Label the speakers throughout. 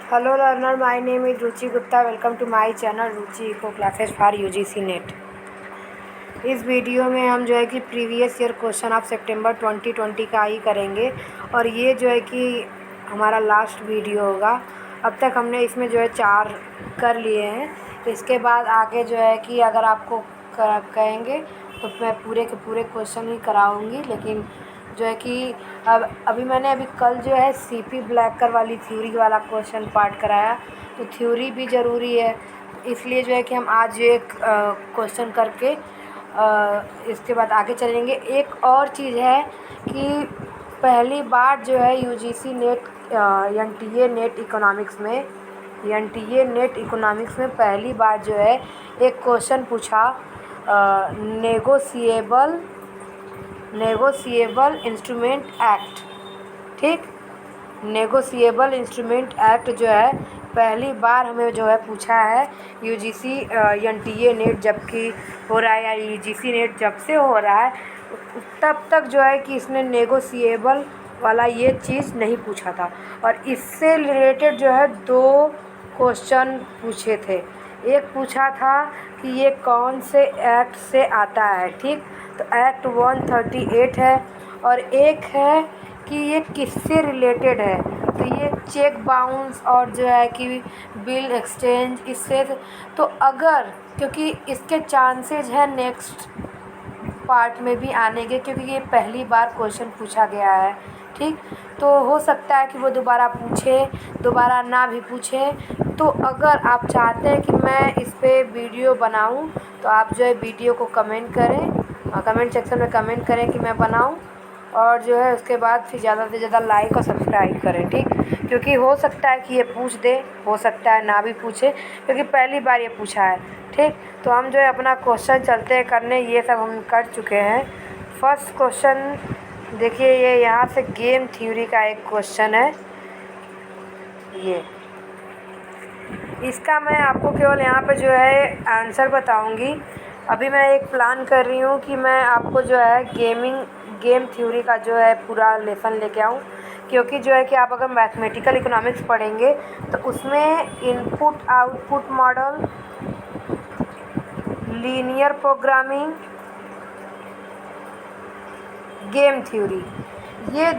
Speaker 1: Hello learner, my name is Ruchi Gupta. Welcome to my channel Ruchi Eco Classes for UGC net. इस video में हम जो है कि प्रीवियस ईयर क्वेश्चन ऑफ सितंबर 2020 का ही करेंगे और ये जो है कि हमारा लास्ट वीडियो होगा। अब तक हमने इसमें जो है 4 कर लिए हैं। इसके बाद आगे जो है कि अगर आपको कहेंगे तो मैं पूरे के पूरे क्वेश्चन ही कराऊंगी, लेकिन जो है कि अभी मैंने कल जो है सीपी ब्लैकर वाली थ्योरी वाला क्वेश्चन पार्ट कराया, तो थ्योरी भी ज़रूरी है, इसलिए जो है कि हम आज एक क्वेश्चन करके इसके बाद आगे चलेंगे। एक और चीज़ है कि पहली बार जो है UGC net NTA net economics में पहली बार जो है एक क्वेश्चन पूछा नेगोशिएबल इंस्ट्रूमेंट एक्ट। ठीक, नेगोशिएबल इंस्ट्रूमेंट एक्ट जो है पहली बार हमें जो है पूछा है यूजीसी एनटीए नेट जबकि हो रहा है, या यूजीसी नेट जब से हो रहा है तब तक जो है कि इसने नेगोशिएबल वाला ये चीज़ नहीं पूछा था। और इससे रिलेटेड जो है 2 क्वेश्चन पूछे थे। एक पूछा था कि ये कौन से एक्ट से आता है, ठीक, तो एक्ट 138 है, और एक है कि ये किससे रिलेटेड है, तो ये चेक बाउंस और जो है कि बिल एक्सचेंज इससे। तो अगर, क्योंकि इसके चांसेस है नेक्स्ट पार्ट में भी आने के, क्योंकि ये पहली बार क्वेश्चन पूछा गया है, ठीक, तो हो सकता है कि वो दोबारा पूछे, दोबारा ना भी पूछे। तो अगर आप चाहते हैं कि मैं इस पे वीडियो बनाऊं तो आप जो है वीडियो को कमेंट करें, कमेंट सेक्शन में कमेंट करें कि मैं बनाऊं, और जो है उसके बाद फिर ज़्यादा से ज़्यादा लाइक और सब्सक्राइब करें, ठीक, क्योंकि हो सकता है कि ये पूछ दे, हो सकता है ना भी पूछे, क्योंकि पहली बार ये पूछा है। ठीक, तो हम जो है अपना क्वेश्चन चलते हैं करने, ये सब हम कर चुके हैं। फर्स्ट क्वेश्चन देखिए, ये यहाँ से गेम थ्योरी का एक क्वेश्चन है। ये इसका मैं आपको केवल यहाँ पे जो है आंसर बताऊँगी। अभी मैं एक प्लान कर रही हूँ कि मैं आपको जो है गेम थ्योरी का जो है पूरा लेसन लेके आऊँ, क्योंकि जो है कि आप अगर मैथमेटिकल इकोनॉमिक्स पढ़ेंगे तो उसमें input output model, linear programming, game theory, ये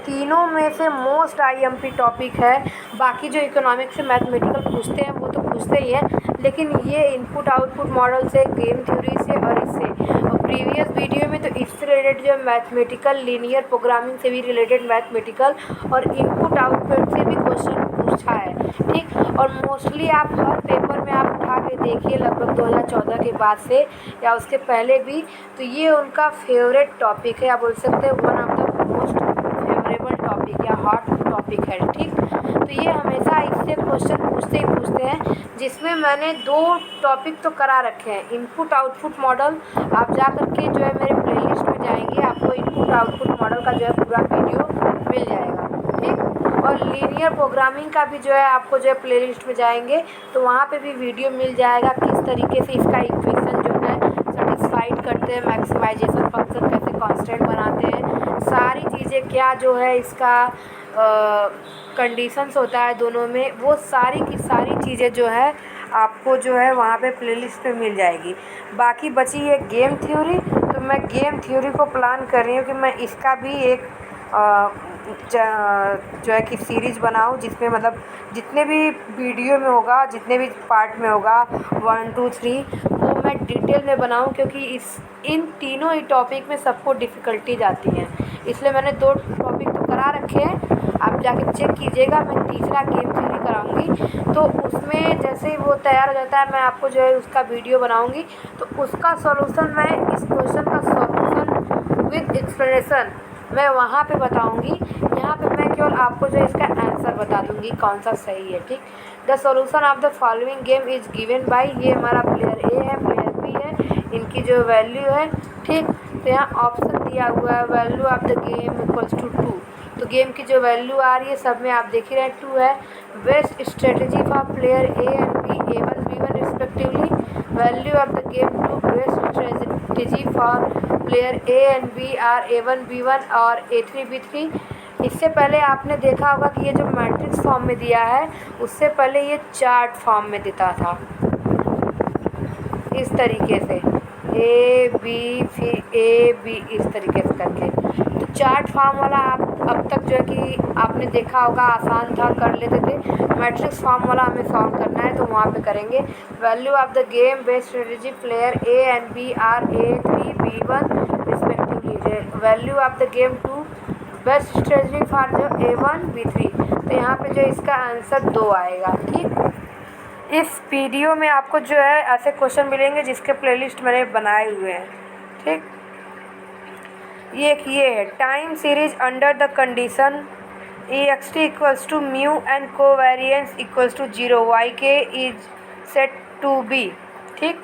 Speaker 1: तीनों में से मोस्ट आईएमपी टॉपिक है। बाकी जो इकोनॉमिक्स से मैथमेटिकल पूछते हैं वो तो पूछते ही हैं, लेकिन ये इनपुट आउटपुट मॉडल से, गेम थ्योरी से और इससे, और प्रीवियस वीडियो में तो इससे रिलेटेड जो मैथमेटिकल, लीनियर प्रोग्रामिंग से भी रिलेटेड मैथमेटिकल और इनपुट आउटपुट से भी क्वेश्चन पूछा है। ठीक, और मोस्टली आप हर पेपर में आप उठा के देखिए, लगभग 2014 के बाद से या उसके पहले भी, तो ये उनका फेवरेट टॉपिक है, या बोल सकते हैं one of the most favourable topic या हॉट टॉपिक है। ठीक, तो ये हमेशा इससे क्वेश्चन पूछते ही पूछते हैं, जिसमें मैंने 2 टॉपिक तो करा रखे हैं। इनपुट आउटपुट मॉडल, आप जा कर के जो है मेरे प्लेलिस्ट में जाएंगे, आपको इनपुट आउटपुट मॉडल का जो है पूरा वीडियो मिल जाएगा। ठीक, और लीनियर प्रोग्रामिंग का भी जो है आपको जो है प्लेलिस्ट में जाएंगे तो वहाँ पे भी वीडियो मिल जाएगा, किस तरीके से इसका इक्वेशन जो है सेटिस्फाइड करते हैं, मैक्सिमाइजेशन फंक्शन कैसे कांस्टेंट बनाते हैं, सारी चीज़ें क्या जो है इसका कंडीशंस होता है दोनों में, वो सारी की सारी चीज़ें जो है आपको जो है वहाँ पे प्लेलिस्ट पे मिल जाएगी। बाकी बची है गेम थ्योरी, तो मैं गेम थ्योरी को प्लान कर रही हूँ कि मैं इसका भी एक जो है कि सीरीज़ बनाऊँ, जिसमें मतलब जितने भी वीडियो में होगा, जितने भी पार्ट में होगा 1 2 3, वो मैं डिटेल में बनाऊँ, क्योंकि इन तीनों ही टॉपिक में सबको डिफ़िकल्टीज आती हैं, इसलिए मैंने 2 टॉपिक तो करा रखे हैं। आप जाके चेक कीजिएगा, मैं तीसरा गेम थ्योरी कराऊंगी, तो उसमें जैसे ही वो तैयार हो जाता है मैं आपको जो है उसका वीडियो बनाऊंगी, तो उसका सॉल्यूशन, मैं इस क्वेश्चन का सॉल्यूशन विद एक्सप्लेनेशन मैं वहाँ पे बताऊंगी। यहाँ पे मैं केवल आपको जो इसका आंसर बता दूंगी कौन सा सही है। ठीक, the solution of the following game is given by, ये हमारा प्लेयर ए है, प्लेयर बी है, इनकी जो वैल्यू है। ठीक, तो यहाँ ऑप्शन दिया हुआ है, value of the game equals to 2, तो गेम की जो वैल्यू आ रही है सब में आप देख ही रहे हैं 2 है। Best strategy for player A and B, A1 B1 respectively, value of the game 2, best strategy for player A and B are A1 B1 और A3 B3, इससे पहले आपने देखा होगा कि ये जो मैट्रिक्स फॉर्म में दिया है उससे पहले ये चार्ट फॉर्म में देता था, इस तरीके से ए बी, फिर ए बी, इस तरीके से करके। तो चार्ट फॉर्म वाला आप अब तक जो है कि आपने देखा होगा, आसान था, कर लेते थे। मैट्रिक्स फॉर्म वाला हमें सॉल्व करना है तो वहाँ पे करेंगे। Value of the game best strategy player A and B are A3 B1 respectively. Value of the game 2 best strategy for जो A1 B3। तो यहाँ पे जो इसका आंसर 2 आएगा। ठीक, इस वीडियो में आपको जो है ऐसे क्वेश्चन मिलेंगे जिसके प्लेलिस्ट मैंने बनाए हुए हैं। ठीक, ये है time series under the condition ext equals to mu and covariance equals to 0 yk is set to be. ठीक,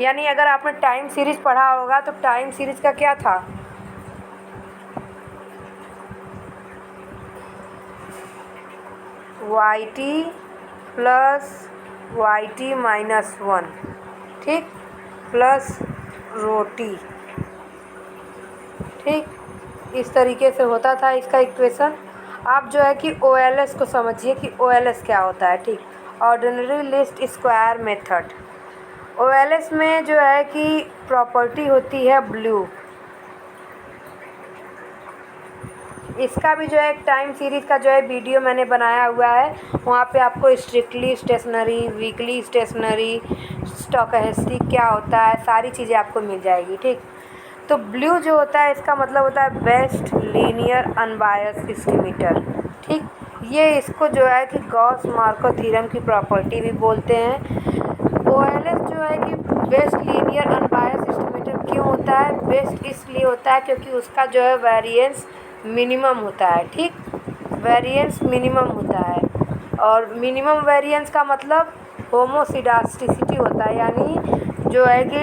Speaker 1: यानी अगर आपने टाइम सीरीज पढ़ा होगा तो टाइम सीरीज का क्या था, yt प्लस yt माइनस 1, ठीक, प्लस रोटी। ठीक, इस तरीके से होता था इसका इक्वेशन। आप जो है कि OLS को समझिए कि OLS क्या होता है। ठीक, ordinary list square method. OLS में जो है कि प्रॉपर्टी होती है ब्लू। इसका भी जो है एक टाइम सीरीज़ का जो है वीडियो मैंने बनाया हुआ है, वहाँ पे आपको strictly stationary, weakly stationary, stochastic क्या होता है, सारी चीज़ें आपको मिल जाएगी। ठीक, तो ब्लू जो होता है इसका मतलब होता है बेस्ट लीनियर अनबायस एस्टिमेटर। ठीक, ये इसको जो है कि गॉस मार्कोव थ्योरम की प्रॉपर्टी भी बोलते हैं। OLS जो है कि बेस्ट लीनियर अनबायस एस्टिमेटर क्यों होता है, बेस्ट इसलिए होता है क्योंकि उसका जो है वेरिएंस मिनिमम होता है। ठीक, वेरिएंस मिनिमम होता है, और मिनिमम वेरिएंस का मतलब होमोसिडास्टिसिटी होता है, यानी जो है कि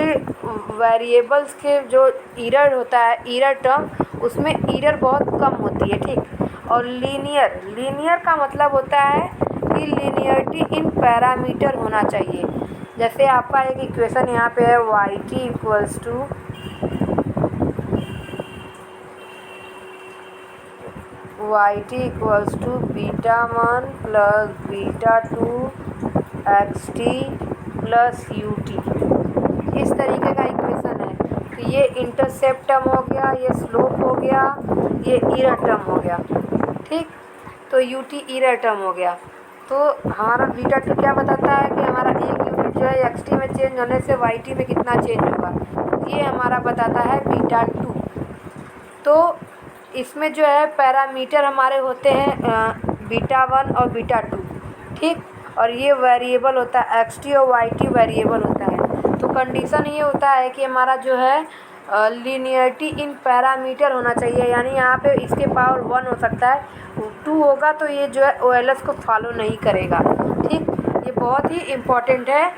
Speaker 1: वेरिएबल्स के जो एरर होता है, एरर टर्म, उसमें एरर बहुत कम होती है। ठीक, और लीनियर का मतलब होता है कि लीनियरिटी इन पैरामीटर होना चाहिए। जैसे आपका एक इक्वेशन यहाँ पे है yt equals to β1 plus β2 xt plus ut, इस तरीके का इक्वेशन है। तो ये इंटरसेप्ट टर्म हो गया, ये स्लोप हो गया, ये एरर टर्म हो गया। ठीक, तो ut एरर टर्म हो गया। तो हमारा β2 क्या बताता है कि हमारा एक यूनिट जो है xt में चेंज होने से yt में कितना चेंज होगा, ये हमारा बताता है β2। तो इसमें जो है पैरामीटर हमारे होते हैं β1 और β2। ठीक, और ये वेरिएबल होता है xt और yt वेरिएबल होता है। तो कंडीशन ये होता है कि हमारा जो है लीनियरिटी इन पैरामीटर होना चाहिए, यानी यहाँ पे इसके पावर 1 हो सकता है, 2 होगा तो ये जो है OLS को फॉलो नहीं करेगा। ठीक, ये बहुत ही इम्पोर्टेंट है।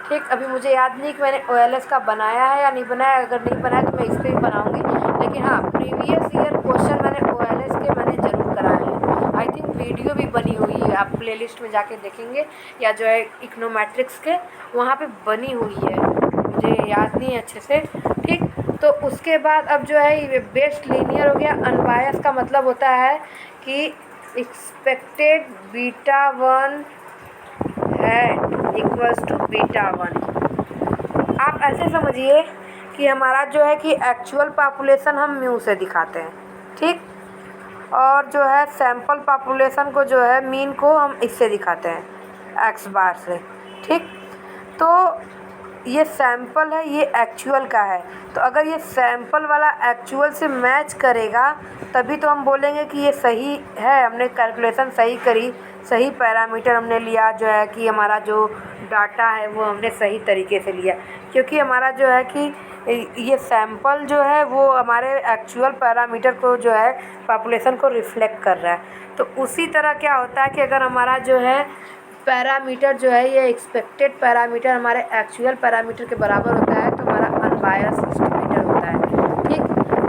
Speaker 1: ठीक, अभी मुझे याद नहीं कि मैंने OLS का बनाया है या नहीं बनाया, अगर नहीं बनाया तो मैं इस पर भी बनाऊँगी, लेकिन हाँ प्रीवियस ईयर क्वेश्चन मैंने OLS के मैंने ज़रूर कराए हैं। आई थिंक वीडियो भी बनी हुई है, आप प्लेलिस्ट में जाके देखेंगे, या जो है इकोनोमेट्रिक्स के वहाँ पे बनी हुई है, मुझे याद नहीं है अच्छे से। ठीक, तो उसके बाद अब जो है ये बेस्ट लीनियर हो गया। अनबायस का मतलब होता है कि एक्सपेक्टेड β1 है इक्वल्स टू β1। आप ऐसे समझिए कि हमारा जो है कि एक्चुअल पॉपुलेशन हम म्यू से दिखाते हैं। ठीक, और जो है सैंपल पॉपुलेशन को जो है मीन को हम इससे दिखाते हैं एक्स बार से। ठीक, तो ये सैंपल है, ये एक्चुअल का है। तो अगर ये सैंपल वाला एक्चुअल से मैच करेगा तभी तो हम बोलेंगे कि ये सही है, हमने कैलकुलेशन सही करी, सही पैरामीटर हमने लिया, जो है कि हमारा जो डाटा है वो हमने सही तरीके से लिया, क्योंकि हमारा जो है कि ये सैंपल जो है वो हमारे एक्चुअल पैरामीटर को जो है पॉपुलेशन को रिफ्लेक्ट कर रहा है। तो उसी तरह क्या होता है कि अगर हमारा जो है पैरामीटर जो है ये एक्सपेक्टेड पैरामीटर हमारे एक्चुअल पैरामीटर के बराबर होता है तो हमारा अनबायस एस्टिमेटर होता है। ठीक,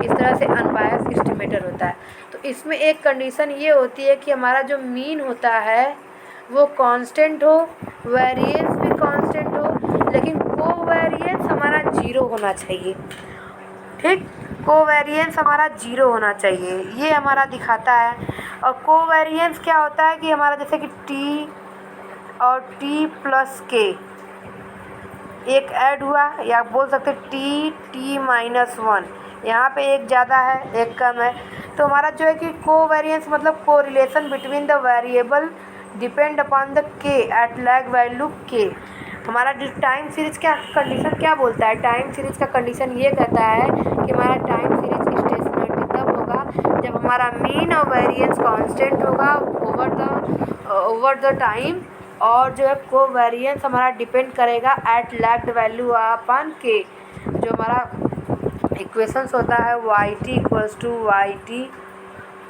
Speaker 1: इस तरह से अनबायस एस्टिमेटर होता है। तो इसमें एक कंडीशन ये होती है कि हमारा जो मीन होता है वो कांस्टेंट हो, वेरिएंस भी कांस्टेंट हो, लेकिन कोवेरिएंस हमारा 0 होना चाहिए। ठीक, कोवेरिएंस हमारा 0 होना चाहिए, ये हमारा दिखाता है। और कोवेरिएंस क्या होता है कि हमारा जैसे कि t और t प्लस k एक ऐड हुआ, या आप बोल सकते t-1, यहाँ पे एक ज़्यादा है एक कम है, तो हमारा जो है कि कोवेरिएंस मतलब correlation between the variable depend upon the k at lag value k। हमारा जो टाइम सीरीज का कंडीशन क्या बोलता है, टाइम सीरीज का कंडीशन ये कहता है कि हमारा टाइम सीरीज स्टेशनरी तब होगा जब हमारा मीन और वेरिएंस कांस्टेंट होगा ओवर द टाइम, और जो है कोवेरिएंस हमारा डिपेंड करेगा एट लैग्ड वैल्यू अपॉन के। जो हमारा इक्वेशंस होता है y t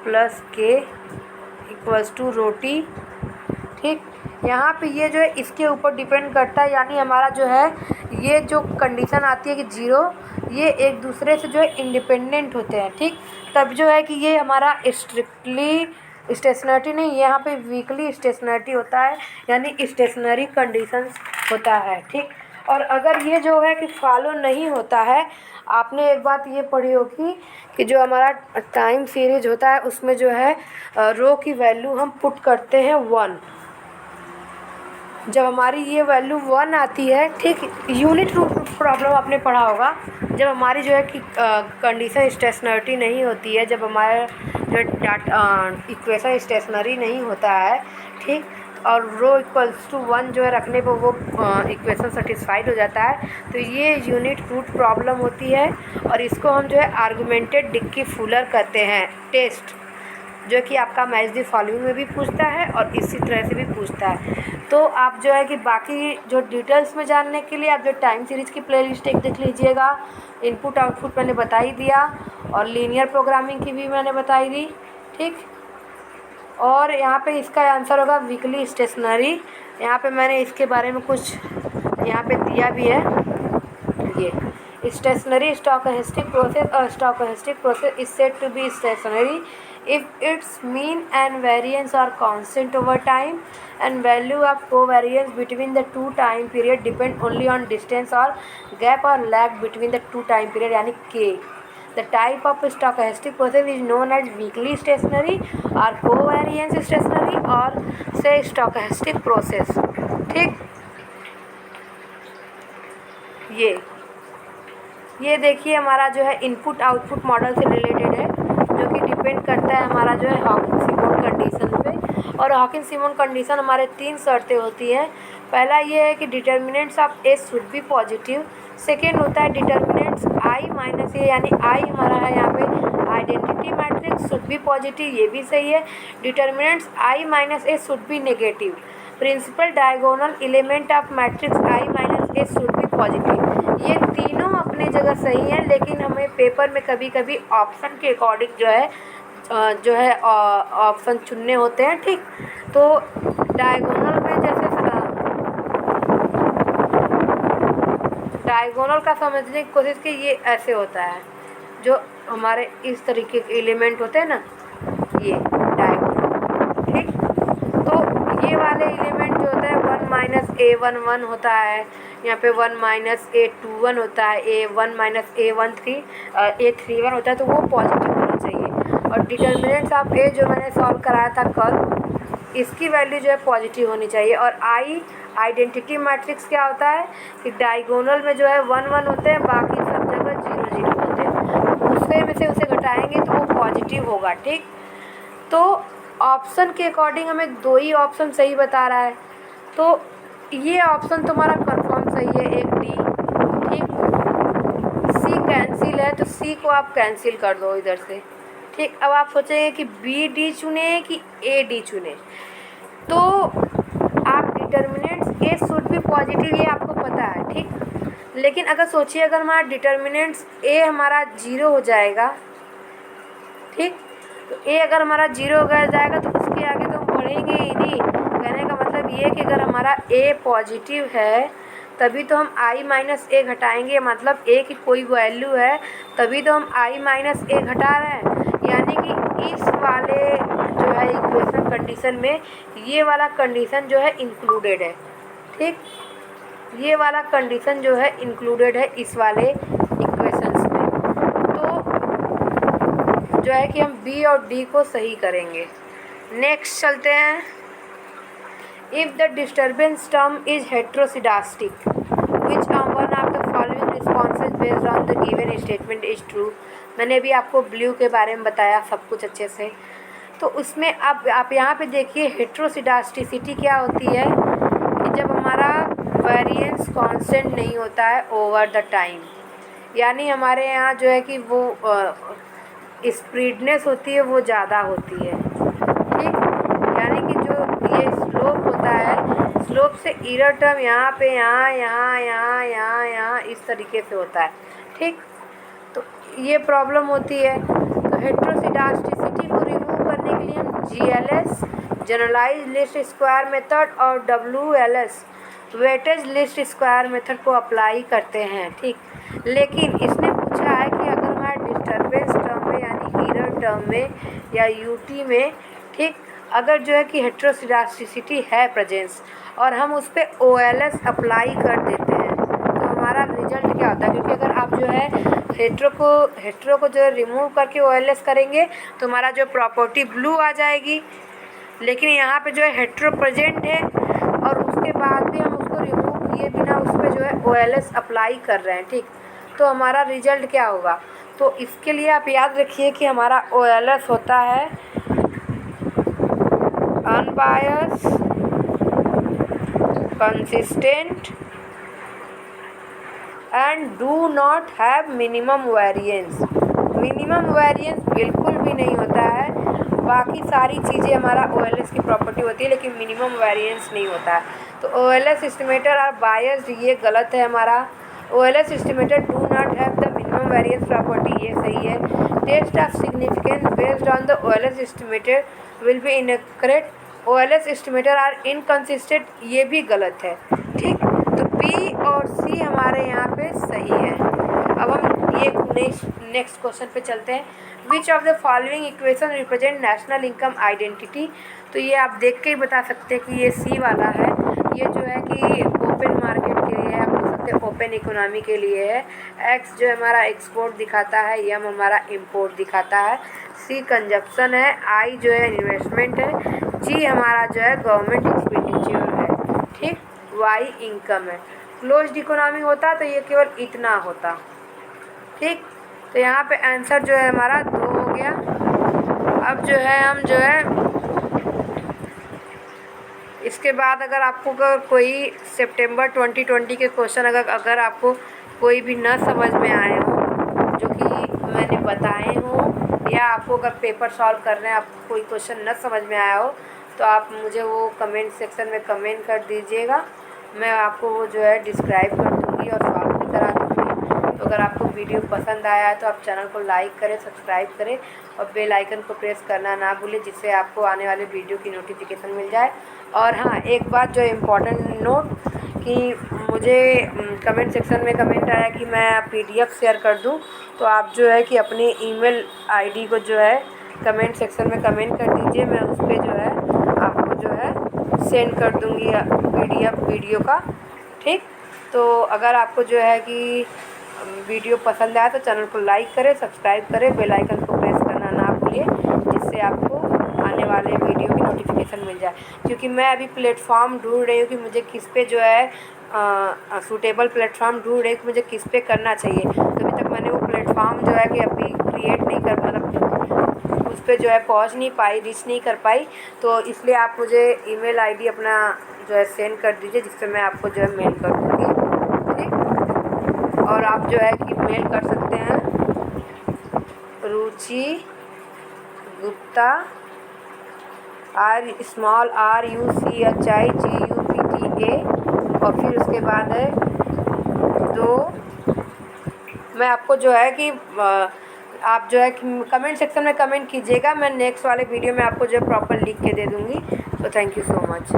Speaker 1: प्लस के इक्वल्स टू रो टी। ठीक, यहाँ पे ये जो है इसके ऊपर डिपेंड करता है, यानी हमारा जो है ये जो कंडीशन आती है कि 0, ये एक दूसरे से जो है इंडिपेंडेंट होते हैं। ठीक, तब जो है कि ये हमारा स्ट्रिक्टली स्टेशनरी नहीं, यहाँ पे वीकली स्टेशनरी होता है, यानी स्टेशनरी कंडीशंस होता है। ठीक, और अगर ये जो है कि फॉलो नहीं होता है, आपने एक बात ये पढ़ी होगी कि जो हमारा टाइम सीरीज होता है उसमें जो है रो की वैल्यू हम पुट करते हैं 1। जब हमारी ये वैल्यू 1 आती है, ठीक, यूनिट रूट प्रॉब्लम आपने पढ़ा होगा, जब हमारी जो है कि कंडीशन स्टेशनरी नहीं होती है, जब हमारा जो इक्वेशन स्टेशनरी नहीं होता है, ठीक, और रो इक्वल्स टू 1 जो है रखने पर वो इक्वेशन सेटिस्फाइड हो जाता है, तो ये यूनिट रूट प्रॉब्लम होती है। और इसको हम जो है आर्गुमेंटेड डिक्की फुलर कहते हैं टेस्ट, जो कि आपका मैच द फॉलोइंग में भी पूछता है और इसी तरह से भी पूछता है। तो आप जो है कि बाकी जो डिटेल्स में जानने के लिए आप जो टाइम सीरीज़ की प्लेलिस्ट एक देख लीजिएगा। इनपुट आउटपुट मैंने बता ही दिया, और लीनियर प्रोग्रामिंग की भी मैंने बताई दी। ठीक, और यहाँ पे इसका आंसर होगा वीकली स्टेशनरी। यहाँ पे मैंने इसके बारे में कुछ यहाँ पे दिया भी है। ये stationary stochastic process is said to be stationary if its mean and variance are constant over time and value of covariance between the two time period depend only on distance or gap or lag between the two time period, यानी k। The type of stochastic process is known as weakly stationary or covariance stationary or say stochastic process। ठीक, ये देखिए हमारा जो है input output model से related है, जो कि डिपेंड करता है हमारा जो है हॉकिंग-सिमोन कंडीशन पे। और हॉकिंग-सिमोन कंडीशन हमारे 3 शर्तें होती हैं। पहला ये है कि determinants of A should be positive. Second होता है डिटर्मिनेंट्स आई माइनस ए, यानी आई हमारा है यहाँ पे identity matrix should be positive, ये भी सही है। Determinants I minus A should be negative. Principal diagonal element of matrix I minus A should be positive. ये तीनों अपने जगह सही हैं, लेकिन हमें पेपर में कभी कभी ऑप्शन के अकॉर्डिंग जो है ऑप्शन चुनने होते हैं। ठीक, तो डायगोनल में जैसे डायगोनल का समझने की कोशिश की, ये ऐसे होता है, जो हमारे इस तरीके के एलिमेंट होते हैं ना, ये डायगोनल। ठीक, तो ये वाले एलिमेंट जो होता है 1 माइनस A11 होता है, यहाँ पे 1 माइनस A21 होता है, A1 माइनस A31 होता है, तो वो पॉजिटिव होना चाहिए। और डिटर्मिनेंट्स ऑफ ए जो मैंने सॉल्व कराया था कल, इसकी वैल्यू जो है पॉजिटिव होनी चाहिए। और आई आइडेंटिटी मैट्रिक्स क्या होता है कि डायगोनल में जो है 1 1 होते हैं, बाकी सब जगह 0 0 होते हैं, तो उससे में से उसे घटाएंगे तो वो पॉजिटिव होगा। ठीक, तो ऑप्शन के अकॉर्डिंग हमें 2 ही ऑप्शन सही बता रहा है, तो ये ऑप्शन तुम्हारा कंफर्म सही है, एक डी। ठीक, सी कैंसिल है, तो सी को आप कैंसिल कर दो इधर से। ठीक, अब आप सोचेंगे कि बी डी चुने कि ए डी चुने, तो आप determinants A should be positive, ये आपको पता है। ठीक, लेकिन अगर सोचिए अगर हमारा डिटर्मिनेंट्स ए हमारा 0 हो जाएगा, ठीक, तो ए अगर हमारा 0 हो जाएगा तो उसके आगे तो हम बढ़ेंगे ही नहीं। कहने का मतलब ये कि अगर हमारा ए पॉजिटिव है तभी तो हम आई माइनस ए घटाएंगे, मतलब ए की कोई वैल्यू है तभी तो हम आई माइनस ए घटा रहे हैं। यानी कि इस वाले जो है इक्वेशन कंडीशन में ये वाला कंडीशन जो है इंक्लूडेड है। ठीक, ये वाला कंडीशन जो है इंक्लूडेड है इस वाले इक्वेशंस में। तो जो है कि हम बी और डी को सही करेंगे। नेक्स्ट चलते हैं। If the disturbance term is heteroscedastic which one of the following responses based on the given statement is true. मैंने अभी आपको ब्लू के बारे में बताया सब कुछ अच्छे से। तो उसमें अब आप यहाँ पे देखिए हेट्रोसिडास्टिसिटी क्या होती है कि जब हमारा वेरिएंस कांस्टेंट नहीं होता है ओवर द टाइम, यानी हमारे यहाँ जो है कि वो स्प्रीडनेस होती है वो ज़्यादा होती है, ठीक। यानी कि जो ये स्लोप होता है, स्लोप से ईरर टर्म यहाँ पे यहाँ इस तरीके से होता है, ठीक। तो ये प्रॉब्लम होती है। तो हेट्रोसिडास्टिसिटी को रिमूव करने के लिए हम GLS generalise least square method और WLS weightage least square method को अप्लाई करते हैं, ठीक। लेकिन इसने पूछा है कि अगर हमारे डिस्टर्बेंस टर्म में यानी ईरर टर्म में या UT में, ठीक, अगर जो है कि हेट्रोसिडास्टिसिटी है प्रेजेंस और हम उस पर OLS अप्लाई कर देते हैं तो हमारा रिजल्ट क्या होता है। क्योंकि अगर आप जो है हेट्रो को जो है रिमूव करके OLS करेंगे तो हमारा जो प्रॉपर्टी ब्लू आ जाएगी। लेकिन यहाँ पे जो है हेट्रो प्रेजेंट है और उसके बाद भी हम उसको रिमूव किए बिना उस पर जो है OLS अप्लाई कर रहे हैं, ठीक। तो हमारा रिजल्ट क्या होगा। तो इसके लिए आप याद रखिए कि हमारा OLS होता है unbiased, consistent and do not have minimum variance. Minimum variance बिल्कुल भी नहीं होता है, बाकी सारी चीज़ें हमारा OLS की प्रॉपर्टी होती है लेकिन मिनिमम वेरिएंस नहीं होता है। तो OLS एस्टिमेटर आर बायस्ड, ये गलत है हमारा। OLS estimator do not have the minimum variance property, ये सही है। Test of significance based on the OLS estimator will be incorrect. OLS estimator are inconsistent, ये भी गलत है, ठीक। तो B और C हमारे यहाँ पे सही है। अब हम ये नेक्स्ट क्वेश्चन पे चलते हैं। Which of the following equation represent national income identity. तो ये आप देख के ही बता सकते हैं कि ये C वाला है। ये जो है कि ओपन मार्केट के लिए है, आप बोल सकते हैं ओपन इकोनॉमी के लिए है। X जो हमारा एक्सपोर्ट दिखाता है, M हमारा इम्पोर्ट दिखाता है, C कंजप्शन है, I जो है इन्वेस्टमेंट है, G हमारा जो है गवर्नमेंट एक्सपेंडिचर है, ठीक। Y इनकम है। क्लोज्ड इकोनॉमी होता तो ये केवल इतना होता, ठीक। तो यहाँ पे आंसर जो है हमारा 2 हो गया। अब जो है हम जो है इसके बाद अगर आपको कोई सितंबर 2020 के क्वेश्चन अगर आपको कोई भी न समझ में आए हो जो कि मैंने बताए हो, या आपको अगर पेपर सॉल्व कर रहे हैं आपको कोई क्वेश्चन न समझ में आया हो तो आप मुझे वो कमेंट सेक्शन में कमेंट कर दीजिएगा। मैं आपको वो जो है डिस्क्राइब कर दूँगी और सॉल्व भी करा दूँगी। तो अगर आपको वीडियो पसंद आया है तो आप चैनल को लाइक करें, सब्सक्राइब करें और बेल आइकन को प्रेस करना ना भूलें, जिससे आपको आने वाले वीडियो की नोटिफिकेशन मिल जाए। और हाँ, एक बात जो इम्पोर्टेंट नोट कि मुझे कमेंट सेक्शन में कमेंट आया कि मैं PDF शेयर कर दूं, तो आप जो है कि अपनी ईमेल ID को जो है कमेंट सेक्शन में कमेंट कर दीजिए। मैं उस पर जो है आपको जो है सेंड कर दूंगी PDF वीडियो का, ठीक। तो अगर आपको जो है कि वीडियो पसंद आया तो चैनल को लाइक करें, सब्सक्राइब करें, बेल आइकन को प्रेस करना ना भूलिए, जिससे आपको आने वाले वीडियो की नोटिफिकेशन मिल जाए। क्योंकि मैं अभी प्लेटफॉर्म ढूंढ रही हूँ कि मुझे किस पे जो है सूटेबल प्लेटफॉर्म ढूंढ रही हूँ कि मुझे किस पे करना चाहिए। तो अभी तक मैंने वो प्लेटफॉर्म जो है कि अभी क्रिएट नहीं कर, मतलब उस पर जो है पहुँच नहीं पाई, रीच नहीं कर पाई। तो इसलिए आप मुझे ईमेल ID अपना जो है सेंड कर दीजिए, जिससे मैं आपको जो है मेल कर दूँगी, ठीक। और आप जो है कि मेल कर सकते हैं रुचि गुप्ता RUCHIGUPTA और फिर उसके बाद है 2। मैं आपको जो है कि आप जो है कि कमेंट सेक्शन में कमेंट कीजिएगा, मैं नेक्स्ट वाले वीडियो में आपको जो है प्रॉपर लिख के दे दूँगी। तो थैंक यू सो मच।